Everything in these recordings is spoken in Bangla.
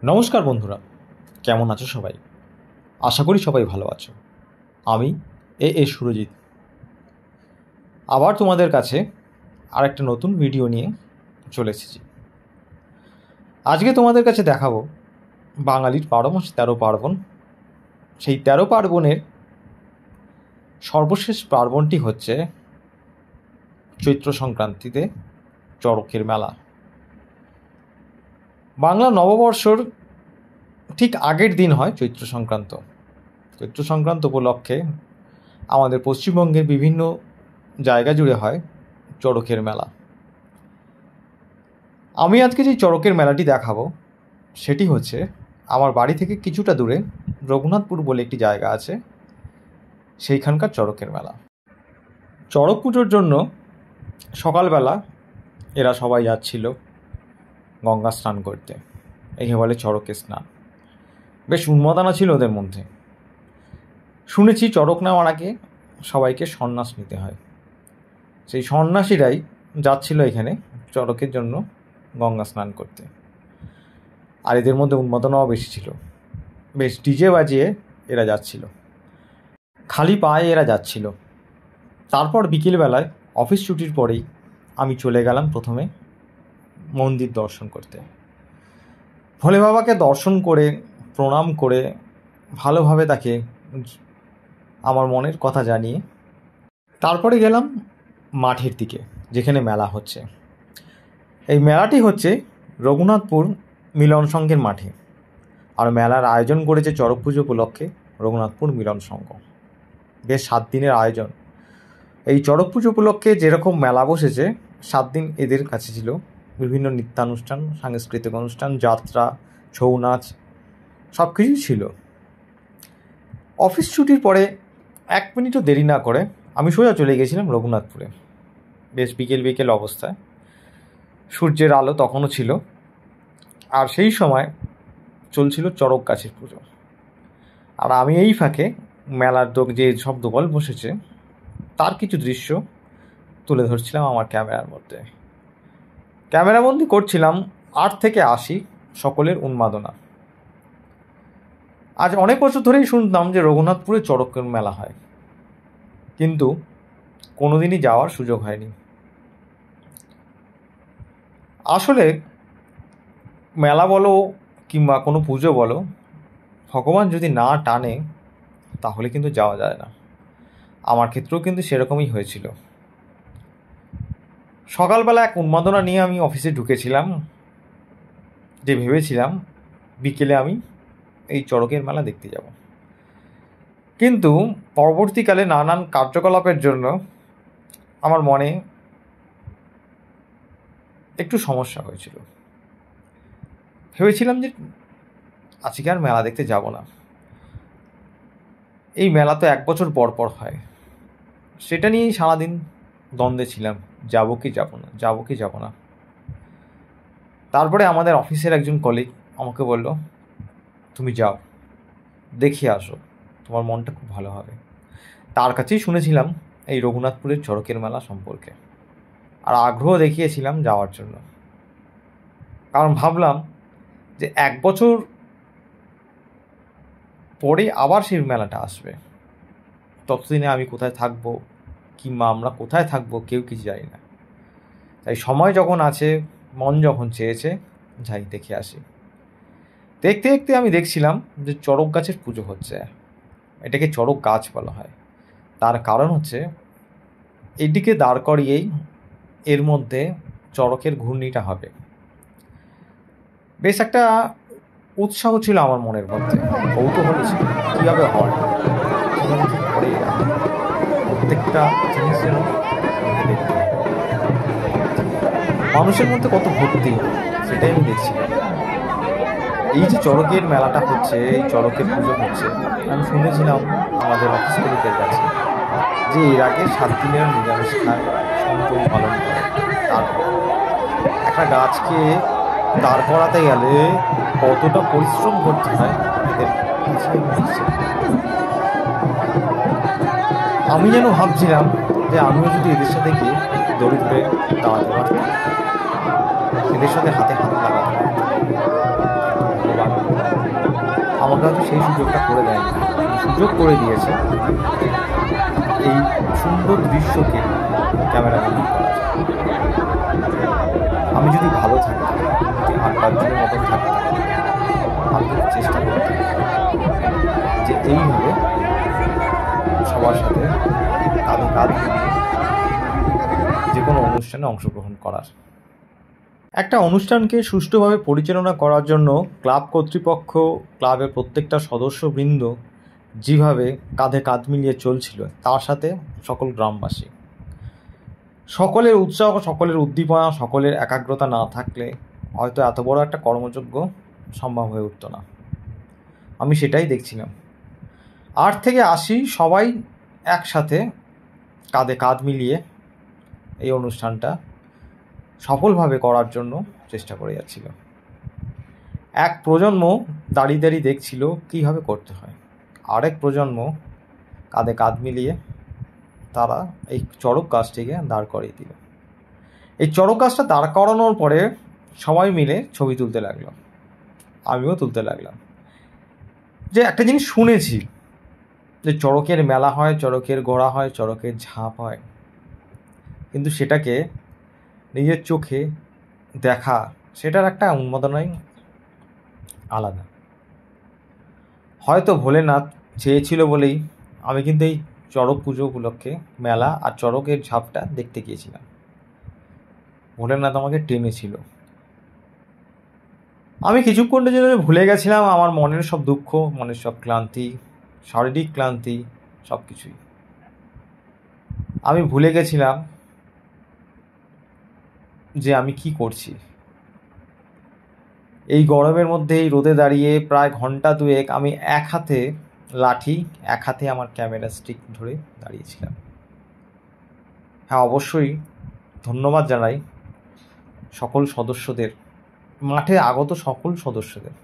নমস্কার বন্ধুরা, কেমন আছো সবাই? আশা করি সবাই ভালো আছো। আমি সুরজিৎ আবার তোমাদের কাছে আরেকটা নতুন ভিডিও নিয়ে চলে এসেছি। আজকে তোমাদের কাছে দেখাবো বাঙালির 12 মাসে 13 পার্বণ। সেই 13 পার্বণের সর্বশেষ পার্বণটি হচ্ছে চৈত্র সংক্রান্তিতে চড়কের মেলা। বাংলা নববর্ষর ঠিক আগের দিন হয় চৈত্র সংক্রান্ত। চৈত্র সংক্রান্ত উপলক্ষে আমাদের পশ্চিমবঙ্গের বিভিন্ন জায়গা জুড়ে হয় চড়কের মেলা। আমি আজকে যে চড়কের মেলাটি দেখাবো সেটি হচ্ছে আমার বাড়ি থেকে কিছুটা দূরে রঘুনাথপুর বলে একটি জায়গা আছে, সেইখানকার চড়কের মেলা। চড়ক পুজোর জন্য সকালবেলা এরা সবাই যাচ্ছিল গঙ্গা স্নান করতে। একে বলে চড়কের স্নান। বেশ উন্মাদনা ছিল ওদের মধ্যে। শুনেছি চড়ক নেওয়ার আগে সবাইকে সন্ন্যাস নিতে হয়। সেই সন্ন্যাসীরাই যাচ্ছিল এখানে চড়কের জন্য গঙ্গা স্নান করতে। আর এদের মধ্যে উন্মাদনাও বেশি ছিল। বেশ ডিজে বাজিয়ে এরা যাচ্ছিল, খালি পায়ে এরা যাচ্ছিল। তারপর বিকেলবেলায় অফিস ছুটির পরেই আমি চলে গেলাম প্রথমে মন্দির দর্শন করতে। ভোলে বাবাকে দর্শন করে প্রণাম করে ভালোভাবে তাকে আমার মনের কথা জানিয়ে তারপরে গেলাম মাঠের দিকে, যেখানে মেলা হচ্ছে। এই মেলাটি হচ্ছে রঘুনাথপুর মিলন সংঘের মাঠে। আর মেলার আয়োজন করেছে চড়ক পুজো উপলক্ষে রঘুনাথপুর মিলন সংঘ। বেশ 7 দিনের আয়োজন। এই চড়ক পুজো উপলক্ষে যেরকম মেলা বসেছে 7 দিন এদের কাছে ছিল বিভিন্ন নৃত্যানুষ্ঠান, সাংস্কৃতিক অনুষ্ঠান, যাত্রা, ছৌ নাচ, সব কিছুই ছিল। অফিস ছুটির পরে 1 মিনিটও দেরি না করে আমি সোজা চলে গেছিলাম রঘুনাথপুরে। বেশ বিকেল অবস্থায়, সূর্যের আলো তখনও ছিল। আর সেই সময় চলছিল চড়ক গাছের পুজো। আর আমি এই ফাঁকে মেলার যে সব দোকান বসেছে তার কিছু দৃশ্য তুলে ধরছিলাম আমার ক্যামেরার মধ্যে। ক্যামেরাবন্দি করছিলাম 8 থেকে 80 সকলের উন্মাদনা। আজ অনেক বছর ধরেই শুনতাম যে রঘুনাথপুরে চড়কের মেলা হয়, কিন্তু কোনোদিনই যাওয়ার সুযোগ হয়নি। আসলে মেলা বলো কিংবা কোনো পুজো বলো, ভগবান যদি না টানে তাহলে কিন্তু যাওয়া যায় না। আমার ক্ষেত্রেও কিন্তু সেরকমই হয়েছিল। সকালবেলা এক উন্মাদনা নিয়ে আমি অফিসে ঢুকেছিলাম, যে ভেবেছিলাম বিকেলে আমি এই চড়কের মেলা দেখতে যাব। কিন্তু পরবর্তীকালে নানান কার্যকলাপের জন্য আমার মনে একটু সমস্যা হয়েছিল। ভেবেছিলাম যে আজকে আর মেলা দেখতে যাব না। এই মেলা তো 1 বছর পর পর হয়, সেটা নিয়েই সারাদিন দ্বন্দ্বে ছিলাম, যাবো কি যাব না। তারপরে আমাদের অফিসের একজন কলিগ আমাকে বলল, তুমি যাও, দেখে আসো, তোমার মনটা খুব ভালো হবে। তার কাছেই শুনেছিলাম এই রঘুনাথপুরের চড়কের মেলা সম্পর্কে, আর আগ্রহ দেখিয়েছিলাম যাওয়ার জন্য। কারণ ভাবলাম যে 1 বছর পরে আবার সেই মেলাটা আসবে। ততদিনে আমি কোথায় থাকবো কিংবা আমরা কোথায় থাকবো কেউ কিছু জানি না। তাই সময় যখন আছে, মন যখন চেয়েছে, যাই দেখে আসি। দেখতে দেখতে আমি দেখছিলাম যে চড়ক গাছের পুজো হচ্ছে। এটাকে চড়ক গাছ বলা হয়। তার কারণ হচ্ছে এদিকে দাঁড় করিয়েই এর মধ্যে চড়কের ঘূর্ণিটা হবে। বেশ একটা উৎসাহ ছিল আমার মনের মধ্যে, কৌতূহল ছিল কীভাবে হয়, কীভাবে কী করে এরা, প্রত্যেকটা জিনিস যেন দেখতে। মানুষের মধ্যে কত ভক্তি সেটাই আমি দেখছিলাম। এই যে চড়কের মেলাটা হচ্ছে, এই চড়কের পুজো হচ্ছে, আমি শুনেছিলাম আমাদের অফিস কলিগের কাছে যে এর আগে 7 দিনের নিরামিষ খায়, সম্পূর্ণ পালন করে। তারপর একটা গাছকে দাঁড় করাতে গেলে কতটা পরিশ্রম করতে হয় এদের। আমি যেন ভাবছিলাম যে আমিও যদি এদের সাথে গিয়ে দড়ি ধরে দাঁড়াতে পারতাম, এদের সাথে হাতে হাত লাগাতে পারতাম। ভগবান আমাকে হয়তো সেই সুযোগটা করে দেয়নি, সুযোগ করে দিয়েছে এই সুন্দর দৃশ্যকে ক্যামেরাবন্দি করার। আমি যদি ভালো থাকতাম, যদি ৮-১০ জনের মতন থাকতাম, আমি চেষ্টা করতাম যে এইভাবে সবার সাথে কাঁধে কাঁধ মিলিয়ে যে কোনো অনুষ্ঠানে অংশগ্রহণ করার। একটা অনুষ্ঠানকে সুষ্ঠুভাবে পরিচালনা করার জন্য ক্লাব কর্তৃপক্ষ, ক্লাবের প্রত্যেকটা সদস্যবৃন্দ যেভাবে কাঁধে কাঁধ মিলিয়ে চলছিল, তার সাথে সকল গ্রামবাসী, সকলের উৎসাহ, সকলের উদ্দীপনা, সকলের একাগ্রতা না থাকলে হয়তো এত বড় একটা কর্মযজ্ঞ সম্ভব হয়ে উঠত না। আমি সেটাই দেখছিলাম। ৮ থেকে ৮০ সবাই একসাথে কাঁধে কাঁধ মিলিয়ে এই অনুষ্ঠানটা সফলভাবে করার জন্য চেষ্টা করে যাচ্ছিল। এক প্রজন্ম দাঁড়িয়ে দাঁড়িয়ে দেখছিল কীভাবে করতে হয়, আরেক প্রজন্ম কাঁধে কাঁধ মিলিয়ে তারা এই চড়ক গাছটিকে দাঁড় করিয়ে দিল। এই চড়ক গাছটা দাঁড় করানোর পরে সবাই মিলে ছবি তুলতে লাগলো, আমিও তুলতে লাগলাম। যে একটা জিনিস শুনেছি যে চড়কের মেলা হয়, চড়কের ঘোড়া হয়, চড়কের ঝাঁপ হয়, কিন্তু সেটাকে নিজের চোখে দেখা, সেটার একটা উন্মাদনাই আলাদা। হয়তো ভোলেনাথ চেয়েছিল বলেই আমি কিন্তু এই চড়ক পুজো উপলক্ষে মেলা আর চড়কের ঝাঁপটা দেখতে গিয়েছিলাম। ভোলেনাথ আমাকে টেনেছিল। আমি কিছুক্ষণের জন্য ভুলে গেছিলাম আমার মনের সব দুঃখ, মনের সব ক্লান্তি, শারীরিক ক্লান্তি, সব কিছুই। আমি ভুলে গেছিলাম যে আমি কি করছি। এই গরমের মধ্যে এই রোদে দাঁড়িয়ে প্রায় ঘন্টা দুয়েক আমি এক হাতে লাঠি, এক হাতে আমার ক্যামেরা স্টিক ধরে দাঁড়িয়েছিলাম। হ্যাঁ, অবশ্যই ধন্যবাদ জানাই সকল সদস্যদের, মাঠে আগত সকল সদস্যদের,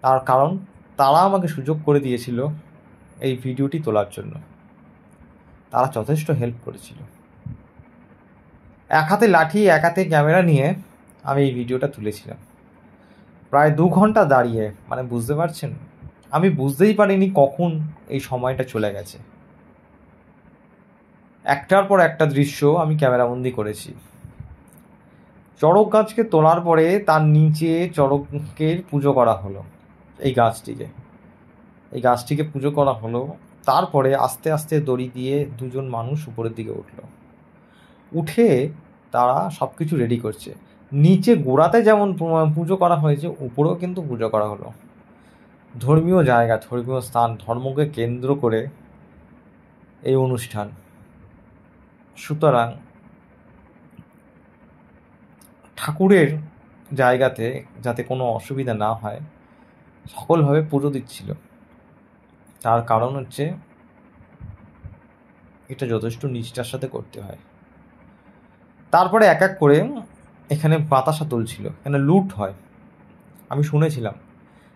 তার কারণ তারা আমাকে সুযোগ করে দিয়েছিল এই ভিডিওটি তোলার জন্য। তারা যথেষ্ট হেল্প করেছিল। এক হাতে লাঠি, এক হাতে ক্যামেরা নিয়ে আমি এই ভিডিওটা তুলেছিলাম প্রায় ২ ঘন্টা দাঁড়িয়ে। মানে বুঝতে পারছেন, আমি বুঝতেই পারিনি কখন এই সময়টা চলে গেছে। একটার পর একটা দৃশ্য আমি ক্যামেরাবন্দি করেছি। চড়ক গাছকে তোলার পরে তার নিচে চড়কের পুজো করা হলো, এই গাছটিকে পুজো করা হলো। তারপরে আস্তে আস্তে দড়ি দিয়ে ২জন মানুষ উপরের দিকে উঠে তারা সব কিছু রেডি করছে। নিচে গোড়াতে যেমন পুজো করা হয়েছে, উপরেও কিন্তু পুজো করা হলো। ধর্মীয় জায়গা, ধর্মীয় স্থান, ধর্মকে কেন্দ্র করে এই অনুষ্ঠান। সুতরাং ঠাকুরের জায়গাতে যাতে কোনো অসুবিধা না হয়, সকলভাবে পুজো দিচ্ছিল। তার কারণ হচ্ছে এটা যথেষ্ট নিষ্ঠার সাথে করতে হয়। তারপরে এক এক করে এখানে বাতাসা তুলছিল, এখানে লুট হয়। আমি শুনেছিলাম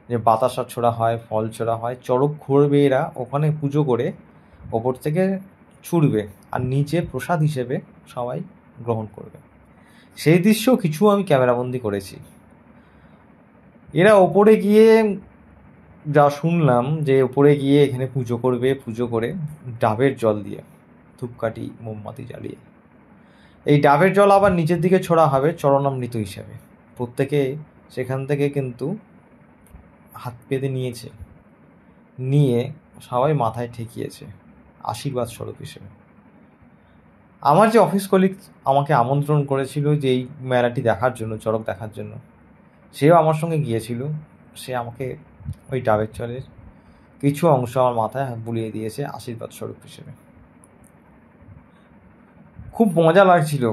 যে বাতাসা ছোড়া হয়, ফল ছোড়া হয়, চড়ক ঘুরবে এরা, ওখানে পুজো করে ওপর থেকে ছুড়বে আর নিচে প্রসাদ হিসেবে সবাই গ্রহণ করবে। সেই দৃশ্য কিছু আমি ক্যামেরাবন্দি করেছি। এরা ওপরে গিয়ে যা শুনলাম যে ওপরে গিয়ে এখানে পুজো করবে, পুজো করে ডাবের জল দিয়ে, ধূপকাঠি মোমবাতি জ্বালিয়ে এই ডাবের জল আবার নিচের দিকে ছোড়া হবে চরণামৃত হিসেবে। প্রত্যেকে সেখান থেকে কিন্তু হাত পেতে নিয়েছে, নিয়ে সবাই মাথায় ঠেকিয়েছে আশীর্বাদ স্বরূপ হিসেবে। আমার যে অফিস কলিগ আমাকে আমন্ত্রণ করেছিল যে এই মেলাটি দেখার জন্য, চড়ক দেখার জন্য, সেও আমার সঙ্গে গিয়েছিল। সে আমাকে ওই ডাবের জলের কিছু অংশ আমার মাথায় বুলিয়ে দিয়েছে আশীর্বাদ স্বরূপ হিসেবে। খুব মজা লাগছিল।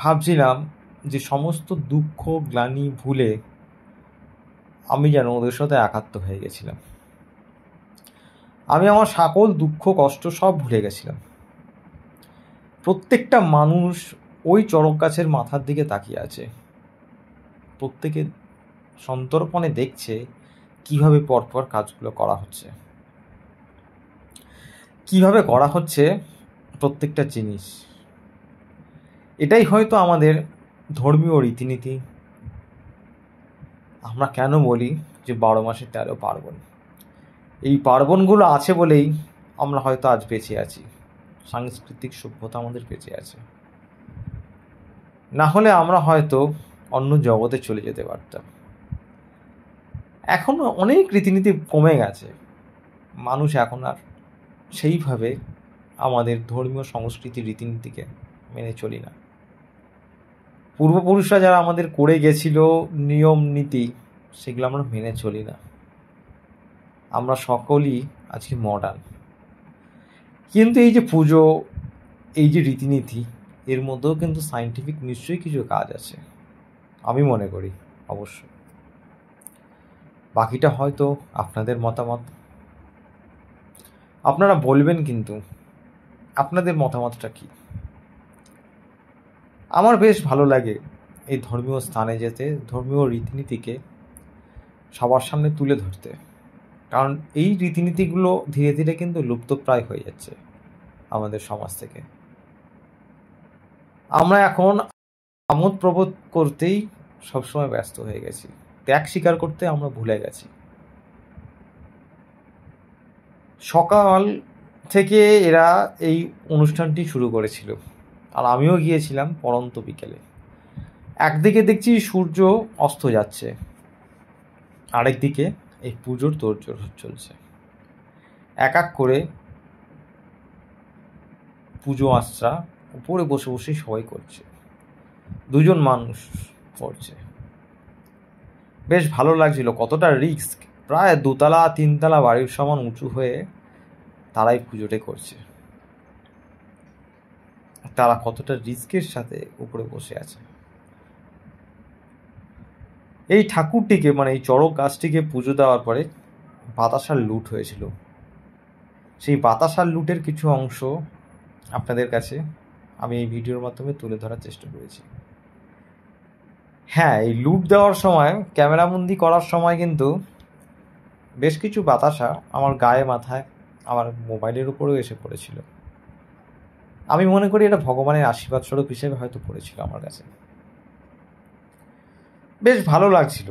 ভাবছিলাম যে সমস্ত দুঃখ গ্লানি ভুলে আমি যেন ওদের সাথে একাত্ম হয়ে গেছিলাম। আমি আমার সকল দুঃখ কষ্ট সব ভুলে গেছিলাম। প্রত্যেকটা মানুষ ওই চড়ক গাছের মাথার দিকে তাকিয়ে আছে, প্রত্যেকে সন্তর্পণে দেখছে কিভাবে পরপর কাজগুলো করা হচ্ছে, কিভাবে করা হচ্ছে প্রত্যেকটা জিনিস। এটাই হয়তো আমাদের ধর্মীয় রীতিনীতি। আমরা কেন বলি যে 12 মাসে 13 পার্বণ। এই পার্বণগুলো আছে বলেই আমরা হয়তো আজ বেঁচে আছি, সাংস্কৃতিক সভ্যতা আমাদের বেঁচে আছে। না হলে আমরা হয়তো অন্য জগতে চলে যেতে পারতাম। এখন অনেক রীতিনীতি কমে গেছে, মানুষ এখন আর সেইভাবে আমাদের ধর্মীয় সংস্কৃতি রীতিনীতিকে মেনে চলি না। পূর্বপুরুষরা যারা আমাদের করে গেছিল নিয়ম নীতি, সেগুলো আমরা মেনে চলি না। আমরা সকলেই আজকে মডার্ন। কিন্তু এই যে পুজো, এই যে রীতিনীতি, এর মধ্যেও কিন্তু সায়েন্টিফিক নিশ্চয়ই কিছু কাজ আছে, আমি মনে করি। অবশ্যই বাকিটা হয়তো আপনাদের মতামত, আপনারা বলবেন কিন্তু আপনাদের মতামতটা কি। আমার বেশ ভালো লাগে এই ধর্মীয় স্থানে যেতে, ধর্মীয় রীতিনীতিকে সবার সামনে তুলে ধরতে, কারণ এই রীতিনীতিগুলো ধীরে ধীরে কিন্তু লুপ্তপ্রায় হয়ে যাচ্ছে আমাদের সমাজ থেকে। আমরা এখন আমোদ প্রবোধ করতেই সবসময় ব্যস্ত হয়ে গেছি, ত্যাগ স্বীকার করতে আমরা ভুলে গেছি। সকাল থেকে এরা এই অনুষ্ঠানটি শুরু করেছিল, আর আমিও গিয়েছিলাম পড়ন্ত বিকেলে। একদিকে দেখছি সূর্য অস্ত যাচ্ছে, আরেকদিকে এই পুজোর তোড়জোড় চলছে। এক এক করে পুজো আশ্রা উপরে বসে বসেই সবাই করছে, দুজন মানুষ করছে। বেশ ভালো লাগছিল। কতটা রিস্ক, প্রায় 2তলা 3তলা বাড়ির সমান উঁচু হয়ে তারাই পুজোটা করছে। তারা কতটা রিস্কের সাথে উপরে বসে আছে। এই ঠাকুরটিকে, মানে এই চড়ক গাছটিকে পুজো দেওয়ার পরে বাতাসার লুট হয়েছিল। সেই বাতাসার লুটের কিছু অংশ আপনাদের কাছে আমি এই ভিডিওর মাধ্যমে তুলে ধরার চেষ্টা করেছি। হ্যাঁ, এই লুট দেওয়ার সময়, ক্যামেরাবন্দি করার সময় কিন্তু বেশ কিছু বাতাসা আমার গায়ে, মাথায়, আমার মোবাইলের উপরেও এসে পড়েছিল। আমি মনে করি এটা ভগবানের আশীর্বাদ স্বরূপ হিসেবে হয়তো পড়েছিল আমার কাছে। বেশ ভালো লাগছিল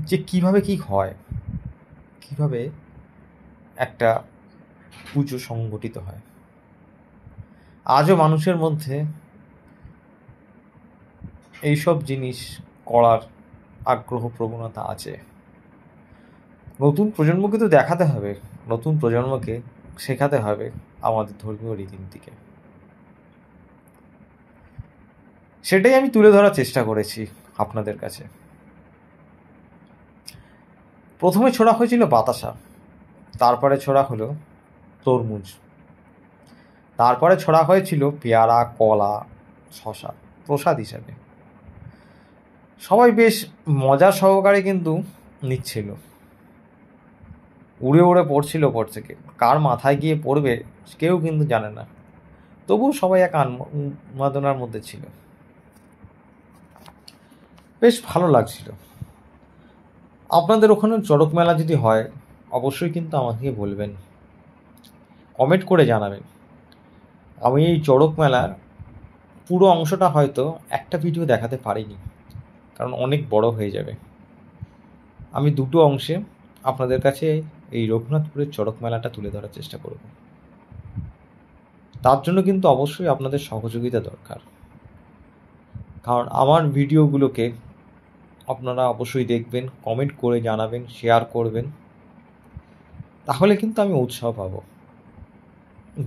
যে কিভাবে কি হয়, কিভাবে একটা পুজো সংগঠিত হয়। আজও মানুষের মধ্যে এইসব জিনিস করার আগ্রহ, প্রবণতা আছে। নতুন প্রজন্মকে তো দেখাতে হবে, নতুন প্রজন্মকে শেখাতে হবে আমাদের ধর্মীয় রীতিনীতিকে। সেটাই আমি তুলে ধরার চেষ্টা করেছি আপনাদের কাছে। প্রথমে ছোড়া হয়েছিল বাতাসা, তারপরে ছোড়া হলো তরমুজ, তারপরে ছোড়া হয়েছিল পেয়ারা, কলা, শশা প্রসাদ হিসাবে। সবাই বেশ মজা সহকারে কিন্তু নিচ্ছিল, উড়ে উড়ে পড়ছিল ওপর থেকে। কার মাথায় গিয়ে পড়বে কেউ কিন্তু জানে না, তবুও সবাই এক উন্মাদনার মধ্যে ছিল। বেশ ভালো লাগছিল। আপনাদের ওখানে চড়ক মেলা যদি হয় অবশ্যই কিন্তু আমাকে বলবেন, কমেন্ট করে জানাবেন। আমি এই চড়ক মেলার পুরো অংশটা হয়তো একটা ভিডিও দেখাতে পারিনি, কারণ অনেক বড় হয়ে যাবে। আমি দুটো অংশে আপনাদের কাছে এই রঘুনাথপুরের চড়ক মেলাটা তুলে ধরার চেষ্টা করব। তার জন্য কিন্তু অবশ্যই আপনাদের সহযোগিতা দরকার, কারণ আমার ভিডিওগুলোকে আপনারা অবশ্যই দেখবেন, কমেন্ট করে জানাবেন, শেয়ার করবেন, তাহলে কিন্তু আমি উৎসাহ পাব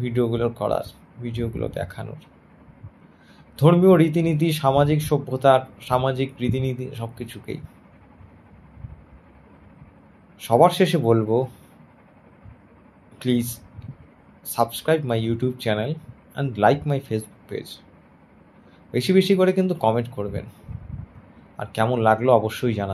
ভিডিওগুলো করার, ভিডিওগুলো দেখানোর। ধর্মীয় রীতিনীতি, সামাজিক সভ্যতার, সামাজিক রীতিনীতি সব কিছুকেই। সবার শেষে বলবো, please subscribe my YouTube channel and like my Facebook page. বেশি বেশি করে কিন্তু কমেন্ট করবেন, আর কেমন লাগলো অবশ্যই জানাবেন।